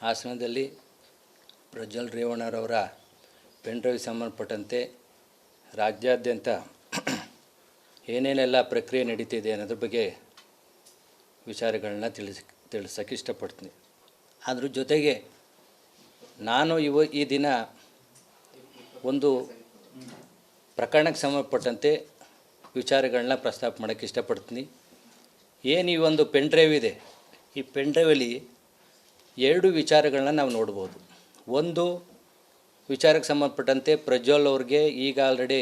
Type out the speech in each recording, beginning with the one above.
ಹಾಸನದಲ್ಲಿ Prajwal ರೇವಣ್ಣರವರ pen drive ಸಂಬಂಧಪಟ್ಟಂತೆ ರಾಜ್ಯಾದ್ಯಂತ ಏನೇನೆಲ್ಲ ಪ್ರಕ್ರಿಯೆ ನಡೀತಿದೆ ಅನ್ನೋದ್ರ ಬಗ್ಗೆ ವಿಚಾರಗಳನ್ನ ತಿಳಿಸೋಕ್ಕೆ ಇಷ್ಟಪಡ್ತೀನಿ. ಅದ್ರ ಜೊತೆಗೆ ನಾನು ಈ ದಿನ ಒಂದು ಪ್ರಕರಣಕ್ಕೆ ಸಂಬಂಧಪಟ್ಟಂತೆ ವಿಚಾರಗಳನ್ನ ಪ್ರಸ್ತಾಪ ಮಾಡೋಕ್ಕೆ ಇಷ್ಟಪಡ್ತೀನಿ. ಏನು ಈ ಒಂದು ಪೆನ್ ಡ್ರೈವ್ ಇದೆ, ಈ ಪೆನ್ ಡ್ರೈವಲ್ಲಿ ಎರಡು ವಿಚಾರಗಳನ್ನ ನಾವು ನೋಡ್ಬೋದು. ಒಂದು ವಿಚಾರಕ್ಕೆ ಸಂಬಂಧಪಟ್ಟಂತೆ ಪ್ರಜ್ವಲ್ ಅವ್ರಿಗೆ ಈಗ ಆಲ್ರೆಡಿ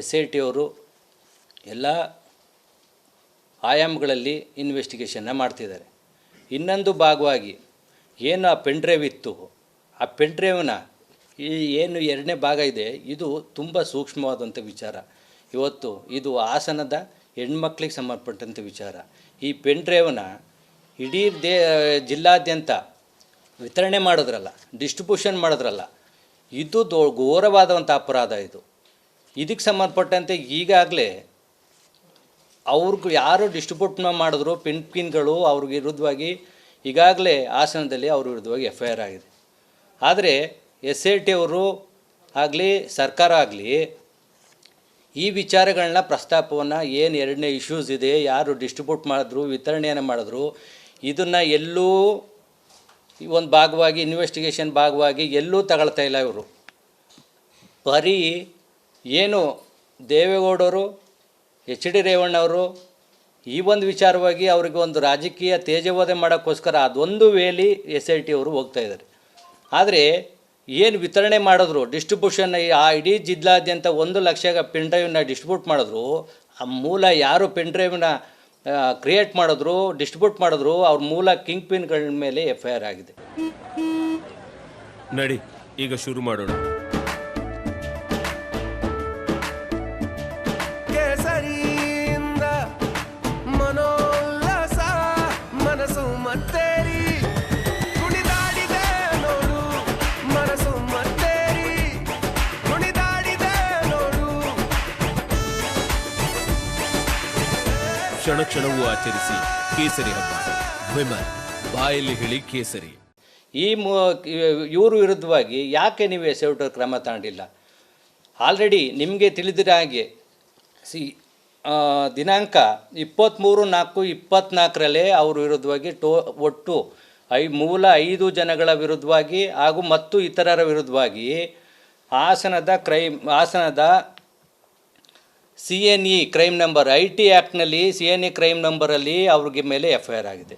SIT ಅವರು ಎಲ್ಲ ಆಯಾಮಗಳಲ್ಲಿ ಇನ್ವೆಸ್ಟಿಗೇಷನ್ನ ಮಾಡ್ತಿದ್ದಾರೆ. ಇನ್ನೊಂದು ಭಾಗವಾಗಿ ಏನು ಆ ಪೆನ್ ಡ್ರೈವ್ ಇತ್ತು, ಆ ಪೆನ್ ಡ್ರೈವ್ನ ಈ ಏನು ಎರಡನೇ ಭಾಗ ಇದೆ, ಇದು ತುಂಬ ಸೂಕ್ಷ್ಮವಾದಂಥ ವಿಚಾರ. ಇವತ್ತು ಇದು ಹಾಸನದ ಹೆಣ್ಮಕ್ಳಿಗೆ ಸಂಬಂಧಪಟ್ಟಂಥ ವಿಚಾರ. ಈ ಪೆನ್ ಡ್ರೈವ್ನ ಇಡೀ ಜಿಲ್ಲಾದ್ಯಂತ ವಿತರಣೆ ಮಾಡಿದ್ರಲ್ಲ, ಡಿಸ್ಟ್ರಿಬ್ಯೂಷನ್ ಮಾಡಿದ್ರಲ್ಲ, ಇದು ಘೋರವಾದಂಥ ಅಪರಾಧ. ಇದಕ್ಕೆ ಸಂಬಂಧಪಟ್ಟಂತೆ ಈಗಾಗಲೇ ಅವ್ರಿಗೆ ಯಾರು ಡಿಸ್ಟ್ರಿಬ್ಯೂಟ್ ಮಾಡಿದ್ರು ಪಿನ್ಗಳು ಅವ್ರ ವಿರುದ್ಧವಾಗಿ ಈಗಾಗಲೇ ಹಾಸನದಲ್ಲಿ ಅವ್ರ ವಿರುದ್ಧವಾಗಿ FIR ಆಗಿದೆ. ಆದರೆ SIT ಅವರು ಆಗಲಿ ಸರ್ಕಾರ ಆಗಲಿ ಈ ವಿಚಾರಗಳನ್ನ ಪ್ರಸ್ತಾಪವನ್ನು ಏನು ಎರಡನೇ ಇಶ್ಯೂಸ್ ಇದೆ, ಯಾರು ಡಿಸ್ಟ್ರಿಬ್ಯೂಟ್ ಮಾಡಿದ್ರು, ವಿತರಣೆಯನ್ನು ಮಾಡಿದ್ರು, ಇದನ್ನು ಎಲ್ಲೂ ಒಂದು ಭಾಗವಾಗಿ ಇನ್ವೆಸ್ಟಿಗೇಷನ್ ಭಾಗವಾಗಿ ಎಲ್ಲೂ ತಗೊಳ್ತಾ ಇಲ್ಲ. ಇವರು ಬರೀ ಏನು ದೇವೇಗೌಡರು, HD ರೇವಣ್ಣವರು ಈ ಒಂದು ವಿಚಾರವಾಗಿ ಅವರಿಗೆ ಒಂದು ರಾಜಕೀಯ ತೇಜೋವಧೆ ಮಾಡೋಕ್ಕೋಸ್ಕರ ಅದೊಂದು ವೇಲಿ SIT ಅವರು ಹೋಗ್ತಾಯಿದ್ದಾರೆ. ಆದರೆ ಏನು ವಿತರಣೆ ಮಾಡಿದ್ರು, ಡಿಸ್ಟ್ರಿಬ್ಯೂಷನ್ ಆ ಇಡೀ ಜಿಲ್ಲಾದ್ಯಂತ 1 ಲಕ್ಷ ಪೆನ್ ಡ್ರೈವ್ನ ಡಿಸ್ಟ್ರಿಬ್ಯೂಟ್ ಮಾಡಿದ್ರು, ಆ ಮೂಲ ಯಾರು ಪೆನ್ ಡ್ರೈವ್ನ ಕ್ರಿಯೇಟ್ ಮಾಡಿದ್ರು, ಡಿಸ್ಟ್ರಿಬ್ಯೂಟ್ ಮಾಡಿದ್ರು, ಅವ್ರ ಮೂಲ ಕಿಂಗ್ ಪಿನ್ಗಳ ಮೇಲೆ FIR ಆಗಿದೆ. ನಡಿ ಈಗ ಶುರು ಮಾಡೋಣ. ಕ್ಷಣ ಕ್ಷಣವೂ ಆಚರಿಸಿ ಕೇಸರಿ ಹಬ್ಬ. ವಿಮಲ್ ಬಾಯಲ್ಲಿ ಹೇಳಿ ಕೇಸರಿ. ಇವ್ರ ವಿರುದ್ಧವಾಗಿ ಯಾಕೆ ನೀವು SIT ಕ್ರಮ ತಗೊಂಡಿಲ್ಲ? ಆಲ್ರೆಡಿ ನಿಮಗೆ ತಿಳಿದಿರೋ ಹಾಗೆ ದಿನಾಂಕ 23/4/24 ಅವ್ರ ವಿರುದ್ಧವಾಗಿ ಒಟ್ಟು ಮೂಲ 5 ಜನಗಳ ವಿರುದ್ಧವಾಗಿ ಹಾಗೂ ಮತ್ತು ಇತರರ ವಿರುದ್ಧವಾಗಿ ಹಾಸನದ CNE ಕ್ರೈಮ್ ನಂಬರ್ IT ಆ್ಯಕ್ಟ್ನಲ್ಲಿ CNE ಕ್ರೈಮ್ ನಂಬರಲ್ಲಿ ಅವ್ರಿಗೆ ಮೇಲೆ FIR ಆಗಿದೆ.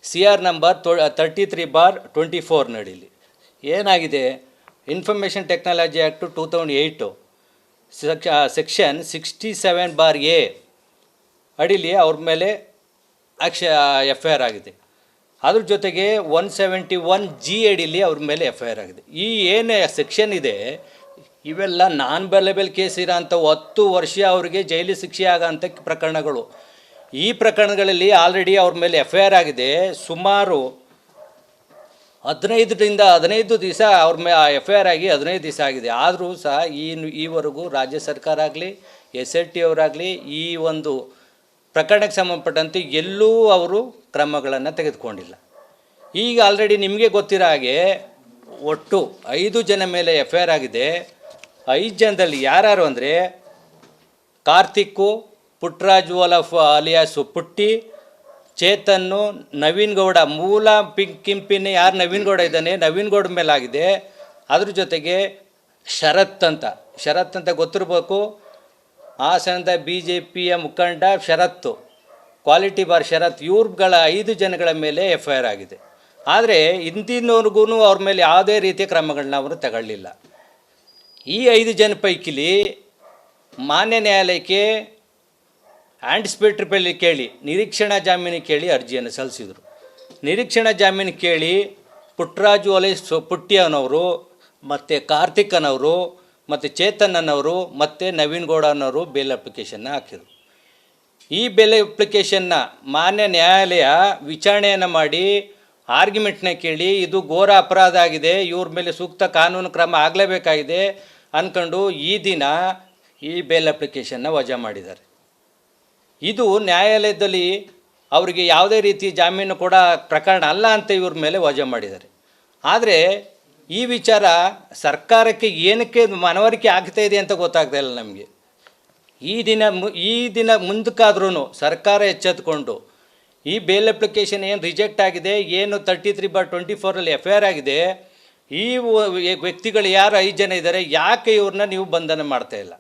CR ನಂಬರ್ 33/24 ನಡೀಲಿ ಏನಾಗಿದೆ, information technology act 2008 section 67/A ಅಡಿಲಿ ಅವ್ರ ಮೇಲೆ FIR ಆಗಿದೆ. ಅದ್ರ ಜೊತೆಗೆ 171G ಅಡಿಲಿ ಅವ್ರ ಮೇಲೆ FIR ಆಗಿದೆ. ಈ ಏನು ಸೆಕ್ಷನ್ ಇದೆ ಇವೆಲ್ಲ ನಾನ್ ಬೇಲೇಬಲ್ ಕೇಸ್ ಇರೋ ಅಂಥ 10 ವರ್ಷ ಅವರಿಗೆ ಜೈಲು ಶಿಕ್ಷೆ ಆಗೋಂಥ ಪ್ರಕರಣಗಳು. ಈ ಪ್ರಕರಣಗಳಲ್ಲಿ ಆಲ್ರೆಡಿ ಅವ್ರ ಮೇಲೆ FIR ಆಗಿದೆ. ಸುಮಾರು 15 ದಿವಸ ಅವ್ರ ಮೇಲೆ FIR ಆಗಿ 15 ದಿವಸ ಆಗಿದೆ. ಆದರೂ ಸಹ ಈವರೆಗೂ ರಾಜ್ಯ ಸರ್ಕಾರ ಆಗಲಿ SIT ಅವರಾಗಲಿ ಈ ಒಂದು ಪ್ರಕರಣಕ್ಕೆ ಸಂಬಂಧಪಟ್ಟಂತೆ ಎಲ್ಲೂ ಅವರು ಕ್ರಮಗಳನ್ನು ತೆಗೆದುಕೊಂಡಿಲ್ಲ. ಈಗ ಆಲ್ರೆಡಿ ನಿಮಗೆ ಗೊತ್ತಿರೋ ಹಾಗೆ ಒಟ್ಟು 5 ಜನ ಮೇಲೆ FIR ಆಗಿದೆ. 5 ಜನದಲ್ಲಿ ಯಾರು ಅಂದರೆ ಕಾರ್ತಿಕ್ಕು, ಪುಟ್ಟರಾಜು ಅಲಿಯಾಸು ಪುಟ್ಟಿ, ಚೇತನ್ನು, ನವೀನ್ ಗೌಡ, ಮೂಲ ಕಿಂಪಿನ್ ಯಾರು ನವೀನ್ ಗೌಡ ಇದ್ದಾನೆ, ನವೀನ್ ಗೌಡ ಮೇಲಾಗಿದೆ. ಅದ್ರ ಜೊತೆಗೆ ಶರತ್ ಅಂತ ಗೊತ್ತಿರಬೇಕು, ಹಾಸನದ BJPಯ ಮುಖಂಡ ಶರತ್ತು, ಕ್ವಾಲಿಟಿ ಬಾರ್ ಶರತ್, ಇವ್ರುಗಳ 5 ಜನಗಳ ಮೇಲೆ FIR ಆಗಿದೆ. ಆದರೆ ಇಂದಿನವರೆಗೂ ಅವ್ರ ಮೇಲೆ ಯಾವುದೇ ರೀತಿಯ ಕ್ರಮಗಳನ್ನ ಅವರು ತಗೊಳ್ಳಿಲ್ಲ. ಈ 5 ಜನ ಪೈಕಿಲಿ ಮಾನ್ಯ ನ್ಯಾಯಾಲಯಕ್ಕೆ ಆಂಟಿಸಿಪೇಟರಿ ಬೇಲ್ ಕೇಳಿ ನಿರೀಕ್ಷಣಾ ಜಾಮೀನು ಕೇಳಿ ಅರ್ಜಿಯನ್ನು ಸಲ್ಲಿಸಿದರು. ನಿರೀಕ್ಷಣಾ ಜಾಮೀನು ಕೇಳಿ ಪುಟ್ಟರಾಜು ಪುಟ್ಟಿ ಅನ್ನೋರು ಮತ್ತು ಕಾರ್ತಿಕ್ ಅನ್ನೋರು ಮತ್ತು ಚೇತನ್ ಅನ್ನೋರು ಮತ್ತು ನವೀನ್ ಗೌಡ ಅನ್ನೋರು ಬೇಲ್ ಅಪ್ಲಿಕೇಶನ್ನ ಹಾಕಿದರು. ಈ ಬೇಲ್ ಅಪ್ಲಿಕೇಶನ್ನ ಮಾನ್ಯ ನ್ಯಾಯಾಲಯ ವಿಚಾರಣೆಯನ್ನು ಮಾಡಿ ಆರ್ಗ್ಯುಮೆಂಟ್ನ ಕೇಳಿ ಇದು ಘೋರ ಅಪರಾಧ ಆಗಿದೆ, ಇವ್ರ ಮೇಲೆ ಸೂಕ್ತ ಕಾನೂನು ಕ್ರಮ ಆಗಲೇಬೇಕಾಗಿದೆ ಅಂದ್ಕೊಂಡು ಈ ದಿನ ಈ ಬೇಲ್ ಅಪ್ಲಿಕೇಶನ್ನ ವಜಾ ಮಾಡಿದ್ದಾರೆ. ಇದು ನ್ಯಾಯಾಲಯದಲ್ಲಿ ಅವರಿಗೆ ಯಾವುದೇ ರೀತಿ ಜಾಮೀನು ಕೂಡ ಪ್ರಕರಣ ಅಲ್ಲ ಅಂತ ಇವ್ರ ಮೇಲೆ ವಜಾ ಮಾಡಿದ್ದಾರೆ. ಆದರೆ ಈ ವಿಚಾರ ಸರ್ಕಾರಕ್ಕೆ ಏನಕ್ಕೆ ಮನವರಿಕೆ ಆಗ್ತಾ ಇದೆ ಅಂತ ಗೊತ್ತಾಗ್ತಾ ಇಲ್ಲ ನಮಗೆ. ಈ ದಿನ ಮುಂದಕ್ಕಾದ್ರೂ ಸರ್ಕಾರ ಎಚ್ಚೆತ್ತುಕೊಂಡು ಈ ಬೇಲ್ ಅಪ್ಲಿಕೇಶನ್ ಏನು ರಿಜೆಕ್ಟ್ ಆಗಿದೆ, ಏನು 33/24 FIR ಆಗಿದೆ, ಈ ವ್ಯಕ್ತಿಗಳು ಯಾರು 5 ಜನ ಇದ್ದಾರೆ, ಯಾಕೆ ಇವ್ರನ್ನ ನೀವು ಬಂಧನ ಮಾಡ್ತಾ ಇಲ್ಲ?